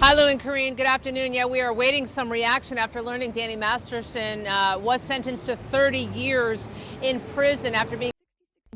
Hi, Lou and Karine. Good afternoon. Yeah, we are awaiting some reaction after learning Danny Masterson was sentenced to 30 years in prison after being.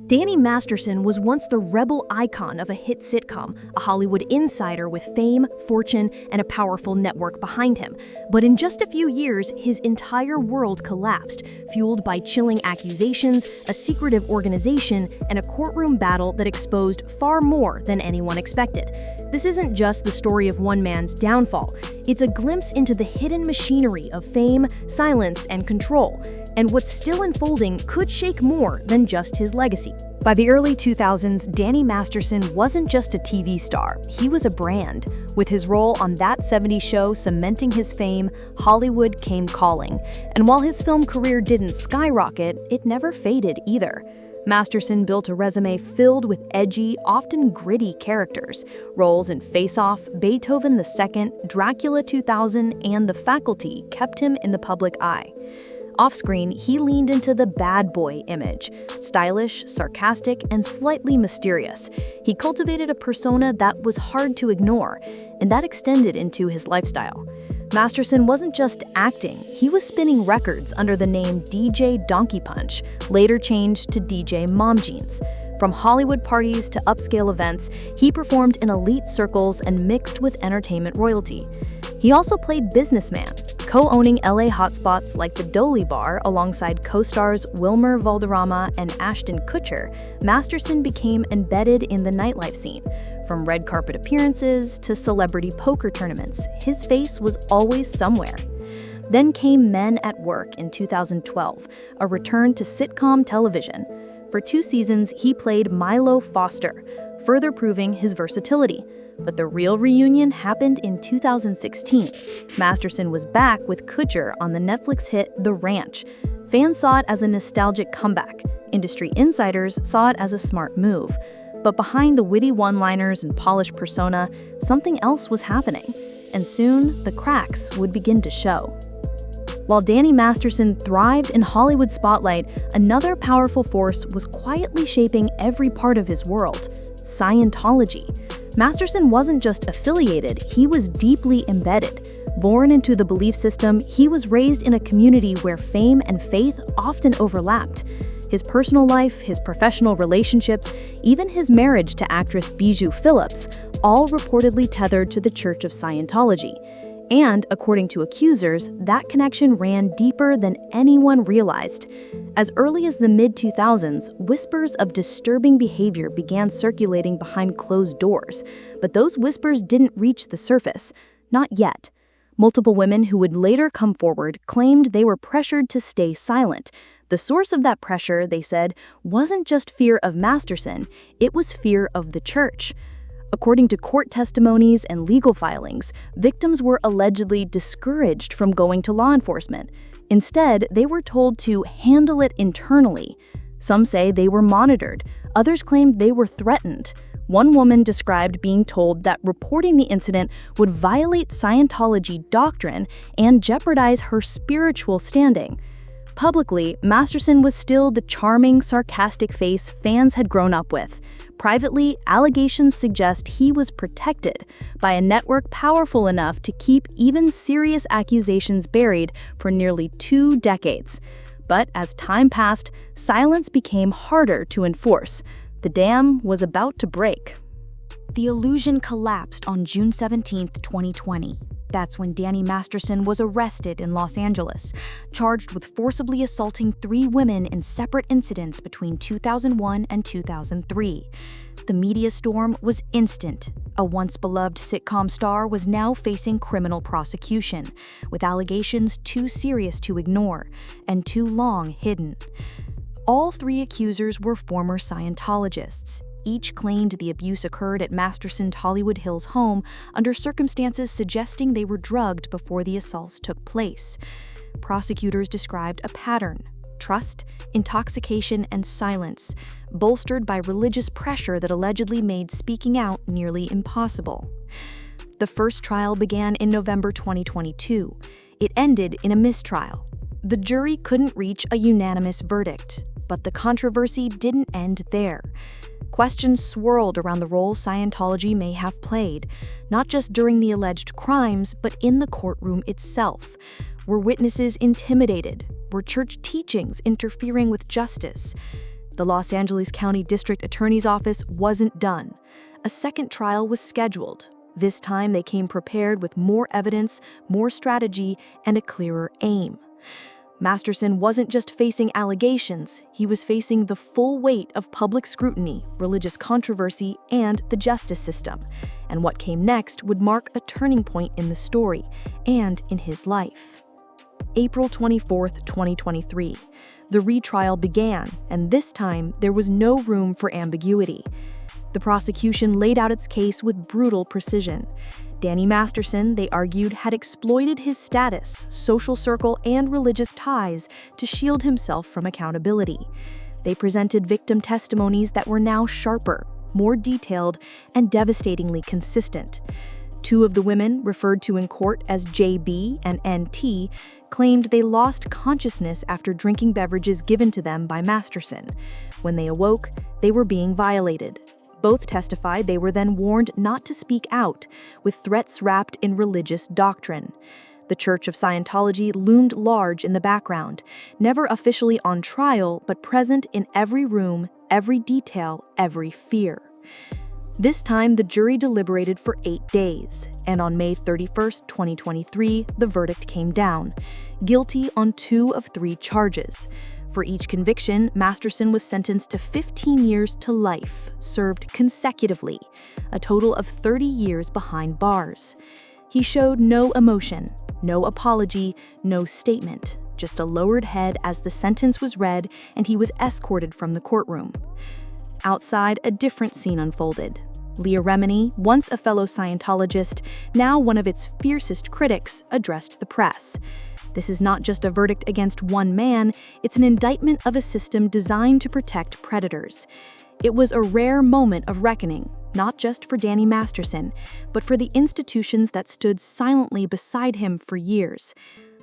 Danny Masterson was once the rebel icon of a hit sitcom, a Hollywood insider with fame, fortune, and a powerful network behind him. But in just a few years, his entire world collapsed, fueled by chilling accusations, a secretive organization, and a courtroom battle that exposed far more than anyone expected. This isn't just the story of one man's downfall. It's a glimpse into the hidden machinery of fame, silence, and control. And what's still unfolding could shake more than just his legacy. By the early 2000s, Danny Masterson wasn't just a TV star, he was a brand. With his role on That 70s Show cementing his fame, Hollywood came calling. And while his film career didn't skyrocket, it never faded either. Masterson built a resume filled with edgy, often gritty characters. Roles in Face Off, Beethoven II, Dracula 2000, and The Faculty kept him in the public eye. Off-screen, he leaned into the bad boy image, stylish, sarcastic, and slightly mysterious. He cultivated a persona that was hard to ignore, and that extended into his lifestyle. Masterson wasn't just acting, he was spinning records under the name DJ Donkey Punch, later changed to DJ Mom Jeans. From Hollywood parties to upscale events, he performed in elite circles and mixed with entertainment royalty. He also played businessman, co-owning LA hotspots like the Dolly Bar alongside co-stars Wilmer Valderrama and Ashton Kutcher. Masterson became embedded in the nightlife scene. From red carpet appearances to celebrity poker tournaments, his face was always somewhere. Then came Men at Work in 2012, a return to sitcom television. For 2 seasons, he played Milo Foster, further proving his versatility. But the real reunion happened in 2016. Masterson was back with Kutcher on the Netflix hit The Ranch. Fans saw it as a nostalgic comeback. Industry insiders saw it as a smart move. But behind the witty one-liners and polished persona, something else was happening. And soon, the cracks would begin to show. While Danny Masterson thrived in Hollywood spotlight, another powerful force was quietly shaping every part of his world: Scientology. Masterson wasn't just affiliated, he was deeply embedded. Born into the belief system, he was raised in a community where fame and faith often overlapped. His personal life, his professional relationships, even his marriage to actress Bijou Phillips, all reportedly tethered to the Church of Scientology. And, according to accusers, that connection ran deeper than anyone realized. As early as the mid-2000s, whispers of disturbing behavior began circulating behind closed doors. But those whispers didn't reach the surface. Not yet. Multiple women who would later come forward claimed they were pressured to stay silent. The source of that pressure, they said, wasn't just fear of Masterson, it was fear of the church. According to court testimonies and legal filings, victims were allegedly discouraged from going to law enforcement. Instead, they were told to handle it internally. Some say they were monitored. Others claimed they were threatened. One woman described being told that reporting the incident would violate Scientology doctrine and jeopardize her spiritual standing. Publicly, Masterson was still the charming, sarcastic face fans had grown up with. Privately, allegations suggest he was protected by a network powerful enough to keep even serious accusations buried for nearly 2 decades. But as time passed, silence became harder to enforce. The dam was about to break. The illusion collapsed on June 17, 2020. That's when Danny Masterson was arrested in Los Angeles, charged with forcibly assaulting 3 women in separate incidents between 2001 and 2003. The media storm was instant. A once beloved sitcom star was now facing criminal prosecution, with allegations too serious to ignore and too long hidden. All 3 accusers were former Scientologists. Each claimed the abuse occurred at Masterson's Hollywood Hills home under circumstances suggesting they were drugged before the assaults took place. Prosecutors described a pattern: trust, intoxication, and silence, bolstered by religious pressure that allegedly made speaking out nearly impossible. The first trial began in November 2022. It ended in a mistrial. The jury couldn't reach a unanimous verdict, but the controversy didn't end there. Questions swirled around the role Scientology may have played, not just during the alleged crimes, but in the courtroom itself. Were witnesses intimidated? Were church teachings interfering with justice? The Los Angeles County District Attorney's Office wasn't done. A second trial was scheduled. This time they came prepared with more evidence, more strategy, and a clearer aim. Masterson wasn't just facing allegations, he was facing the full weight of public scrutiny, religious controversy, and the justice system. And what came next would mark a turning point in the story and in his life. April 24, 2023. The retrial began, and this time there was no room for ambiguity. The prosecution laid out its case with brutal precision. Danny Masterson, they argued, had exploited his status, social circle, and religious ties to shield himself from accountability. They presented victim testimonies that were now sharper, more detailed, and devastatingly consistent. Two of the women, referred to in court as JB and NT, claimed they lost consciousness after drinking beverages given to them by Masterson. When they awoke, they were being violated. Both testified they were then warned not to speak out, with threats wrapped in religious doctrine. The Church of Scientology loomed large in the background, never officially on trial, but present in every room, every detail, every fear. This time, the jury deliberated for 8 days, and on May 31, 2023, the verdict came down. Guilty on 2 of 3 charges. For each conviction, Masterson was sentenced to 15 years to life, served consecutively, a total of 30 years behind bars. He showed no emotion, no apology, no statement, just a lowered head as the sentence was read and he was escorted from the courtroom. Outside, a different scene unfolded. Leah Remini, once a fellow Scientologist, now one of its fiercest critics, addressed the press. This is not just a verdict against one man, it's an indictment of a system designed to protect predators. It was a rare moment of reckoning, not just for Danny Masterson, but for the institutions that stood silently beside him for years.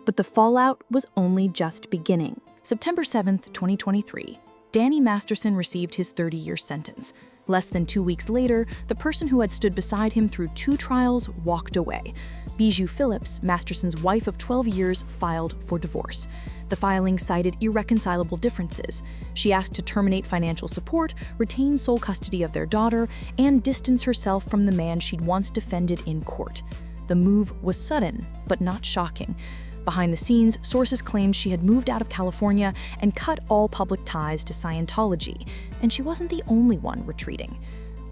But the fallout was only just beginning. September 7th, 2023. Danny Masterson received his 30-year sentence. Less than 2 weeks later, the person who had stood beside him through 2 trials walked away. Bijou Phillips, Masterson's wife of 12 years, filed for divorce. The filing cited irreconcilable differences. She asked to terminate financial support, retain sole custody of their daughter, and distance herself from the man she'd once defended in court. The move was sudden, but not shocking. Behind the scenes, sources claimed she had moved out of California and cut all public ties to Scientology, and she wasn't the only one retreating.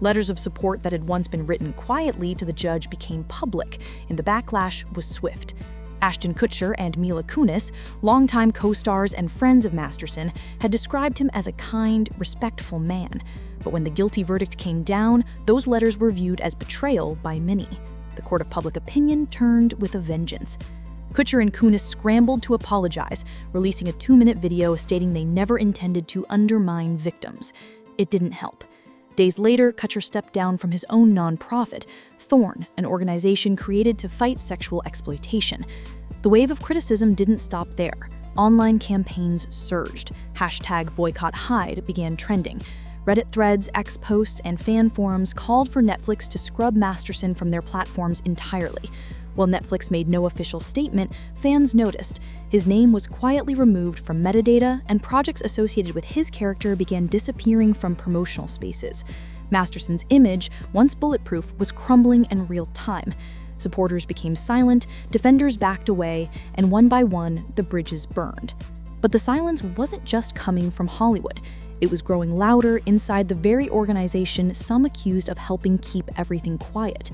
Letters of support that had once been written quietly to the judge became public, and the backlash was swift. Ashton Kutcher and Mila Kunis, longtime co-stars and friends of Masterson, had described him as a kind, respectful man. But when the guilty verdict came down, those letters were viewed as betrayal by many. The court of public opinion turned with a vengeance. Kutcher and Kunis scrambled to apologize, releasing a 2-minute video stating they never intended to undermine victims. It didn't help. Days later, Kutcher stepped down from his own nonprofit, Thorn, an organization created to fight sexual exploitation. The wave of criticism didn't stop there. Online campaigns surged. #BoycottHyde began trending. Reddit threads, X posts, and fan forums called for Netflix to scrub Masterson from their platforms entirely. While Netflix made no official statement, fans noticed. His name was quietly removed from metadata, and projects associated with his character began disappearing from promotional spaces. Masterson's image, once bulletproof, was crumbling in real time. Supporters became silent, defenders backed away, and one by one, the bridges burned. But the silence wasn't just coming from Hollywood. It was growing louder inside the very organization some accused of helping keep everything quiet.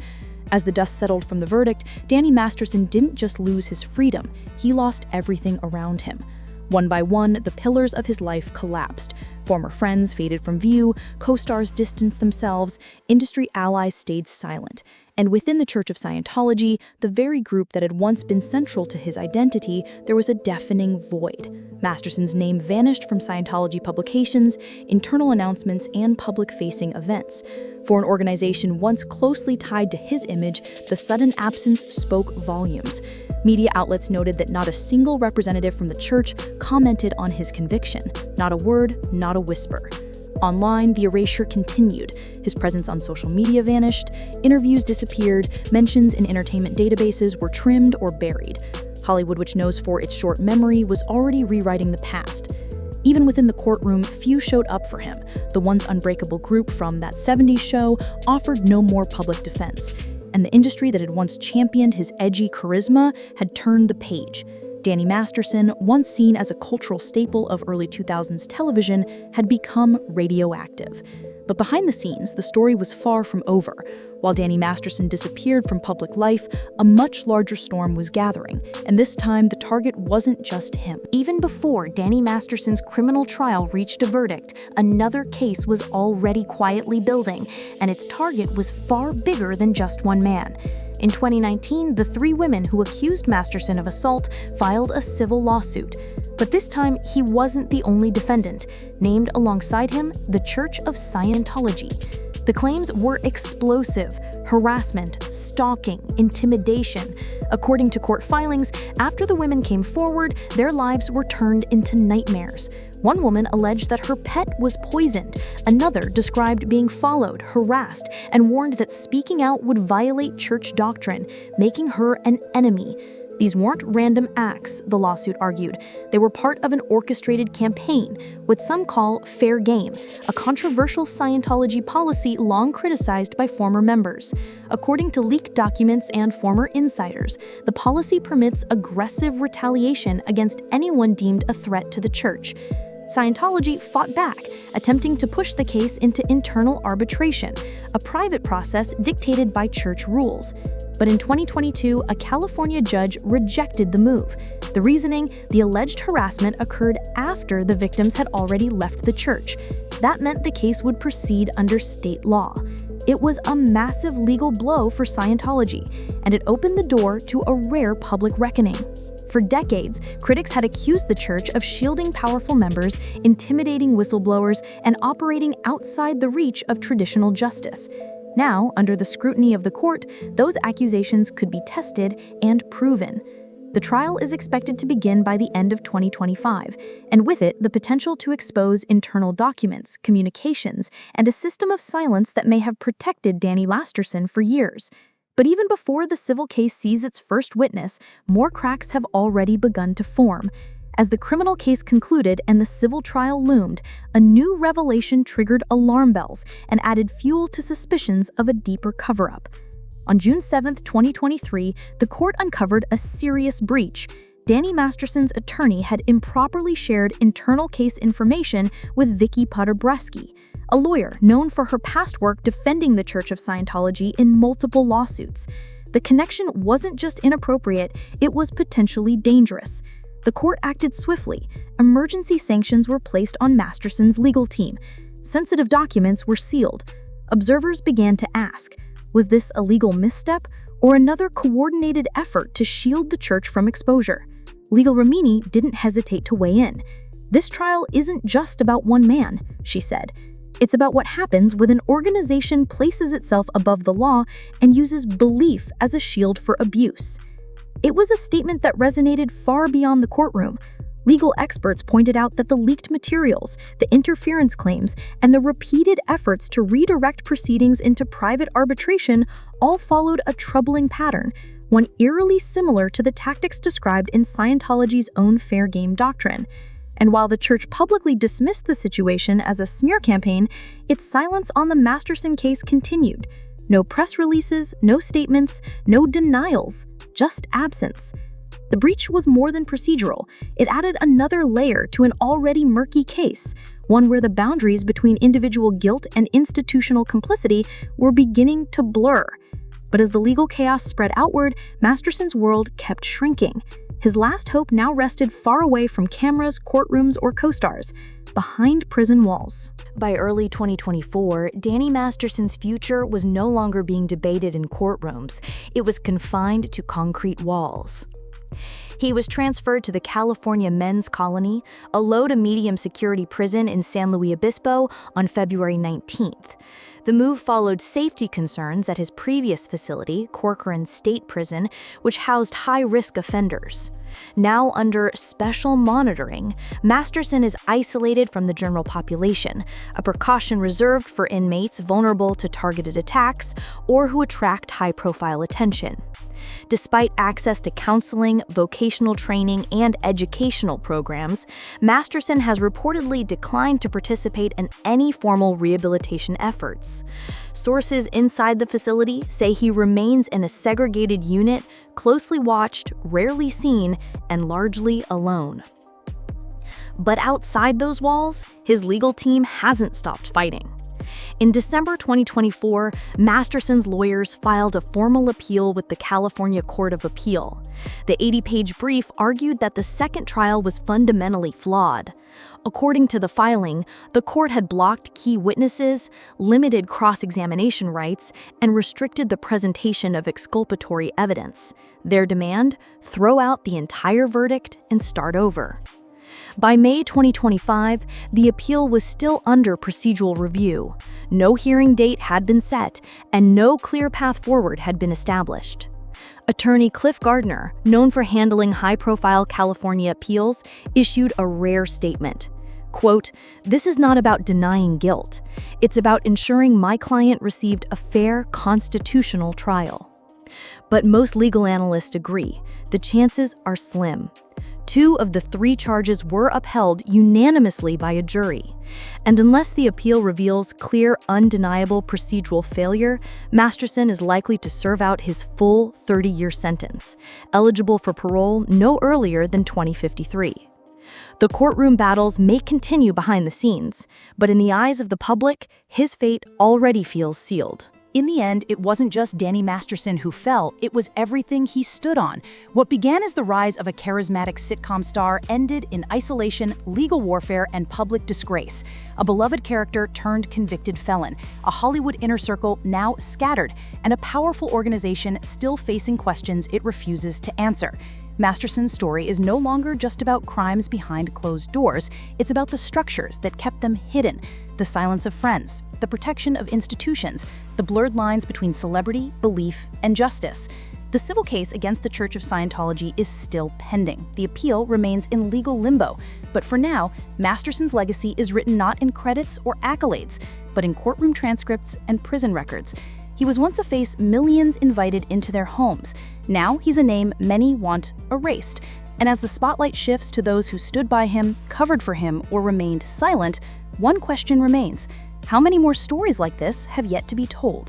As the dust settled from the verdict, Danny Masterson didn't just lose his freedom, he lost everything around him. One by one, the pillars of his life collapsed. Former friends faded from view, co-stars distanced themselves, industry allies stayed silent. And within the Church of Scientology, the very group that had once been central to his identity, there was a deafening void. Masterson's name vanished from Scientology publications, internal announcements, and public-facing events. For an organization once closely tied to his image, the sudden absence spoke volumes. Media outlets noted that not a single representative from the church commented on his conviction. Not a word, not a whisper. Online, the erasure continued. His presence on social media vanished, interviews disappeared, mentions in entertainment databases were trimmed or buried. Hollywood, which knows for its short memory, was already rewriting the past. Even within the courtroom, few showed up for him. The once unbreakable group from That 70s Show offered no more public defense, and the industry that had once championed his edgy charisma had turned the page. Danny Masterson, once seen as a cultural staple of early 2000s television, had become radioactive. But behind the scenes, the story was far from over. While Danny Masterson disappeared from public life, a much larger storm was gathering, and this time the target wasn't just him. Even before Danny Masterson's criminal trial reached a verdict, another case was already quietly building, and its target was far bigger than just one man. In 2019, the 3 women who accused Masterson of assault filed a civil lawsuit. But this time, he wasn't the only defendant. Named alongside him, the Church of Scientology. The claims were explosive: harassment, stalking, intimidation. According to court filings, after the women came forward, their lives were turned into nightmares. One woman alleged that her pet was poisoned. Another described being followed, harassed, and warned that speaking out would violate church doctrine, making her an enemy. These weren't random acts, the lawsuit argued. They were part of an orchestrated campaign, what some call fair game, a controversial Scientology policy long criticized by former members. According to leaked documents and former insiders, the policy permits aggressive retaliation against anyone deemed a threat to the church. Scientology fought back, attempting to push the case into internal arbitration, a private process dictated by church rules. But in 2022, a California judge rejected the move. The reasoning: the alleged harassment occurred after the victims had already left the church. That meant the case would proceed under state law. It was a massive legal blow for Scientology, and it opened the door to a rare public reckoning. For decades, critics had accused the church of shielding powerful members, intimidating whistleblowers, and operating outside the reach of traditional justice. Now, under the scrutiny of the court, those accusations could be tested and proven. The trial is expected to begin by the end of 2025, and with it, the potential to expose internal documents, communications, and a system of silence that may have protected Danny Masterson for years. But even before the civil case sees its first witness, more cracks have already begun to form. As the criminal case concluded and the civil trial loomed, a new revelation triggered alarm bells and added fuel to suspicions of a deeper cover-up. On June 7, 2023, the court uncovered a serious breach. Danny Masterson's attorney had improperly shared internal case information with Vicky Potter-Bresky, a lawyer known for her past work defending the Church of Scientology in multiple lawsuits. The connection wasn't just inappropriate, it was potentially dangerous. The court acted swiftly. Emergency sanctions were placed on Masterson's legal team. Sensitive documents were sealed. Observers began to ask, was this a legal misstep or another coordinated effort to shield the church from exposure? Legal Ramini didn't hesitate to weigh in. This trial isn't just about one man, she said. It's about what happens when an organization places itself above the law and uses belief as a shield for abuse. It was a statement that resonated far beyond the courtroom. Legal experts pointed out that the leaked materials, the interference claims, and the repeated efforts to redirect proceedings into private arbitration all followed a troubling pattern, one eerily similar to the tactics described in Scientology's own fair game doctrine. And while the church publicly dismissed the situation as a smear campaign, its silence on the Masterson case continued. No press releases, no statements, no denials, just absence. The breach was more than procedural. It added another layer to an already murky case, one where the boundaries between individual guilt and institutional complicity were beginning to blur. But as the legal chaos spread outward, Masterson's world kept shrinking. His last hope now rested far away from cameras, courtrooms, or co-stars, behind prison walls. By early 2024, Danny Masterson's future was no longer being debated in courtrooms. It was confined to concrete walls. He was transferred to the California Men's Colony, a low to medium security prison in San Luis Obispo, on February 19th. The move followed safety concerns at his previous facility, Corcoran State Prison, which housed high-risk offenders. Now under special monitoring, Masterson is isolated from the general population, a precaution reserved for inmates vulnerable to targeted attacks or who attract high-profile attention. Despite access to counseling, vocational training, and educational programs, Masterson has reportedly declined to participate in any formal rehabilitation efforts. Sources inside the facility say he remains in a segregated unit, closely watched, rarely seen, and largely alone. But outside those walls, his legal team hasn't stopped fighting. In December 2024, Masterson's lawyers filed a formal appeal with the California Court of Appeal. The 80-page brief argued that the second trial was fundamentally flawed. According to the filing, the court had blocked key witnesses, limited cross-examination rights, and restricted the presentation of exculpatory evidence. Their demand? Throw out the entire verdict and start over. By May 2025, the appeal was still under procedural review. No hearing date had been set, and no clear path forward had been established. Attorney Cliff Gardner, known for handling high-profile California appeals, issued a rare statement. Quote, "This is not about denying guilt. It's about ensuring my client received a fair constitutional trial." But most legal analysts agree, the chances are slim. 2 of the 3 charges were upheld unanimously by a jury. And unless the appeal reveals clear, undeniable procedural failure, Masterson is likely to serve out his full 30-year sentence, eligible for parole no earlier than 2053. The courtroom battles may continue behind the scenes, but in the eyes of the public, his fate already feels sealed. In the end, it wasn't just Danny Masterson who fell, it was everything he stood on. What began as the rise of a charismatic sitcom star ended in isolation, legal warfare, and public disgrace. A beloved character turned convicted felon, a Hollywood inner circle now scattered, and a powerful organization still facing questions it refuses to answer. Masterson's story is no longer just about crimes behind closed doors, it's about the structures that kept them hidden, the silence of friends, the protection of institutions, the blurred lines between celebrity, belief, and justice. The civil case against the Church of Scientology is still pending. The appeal remains in legal limbo. But for now, Masterson's legacy is written not in credits or accolades, but in courtroom transcripts and prison records. He was once a face millions invited into their homes. Now he's a name many want erased. And as the spotlight shifts to those who stood by him, covered for him, or remained silent, one question remains: how many more stories like this have yet to be told?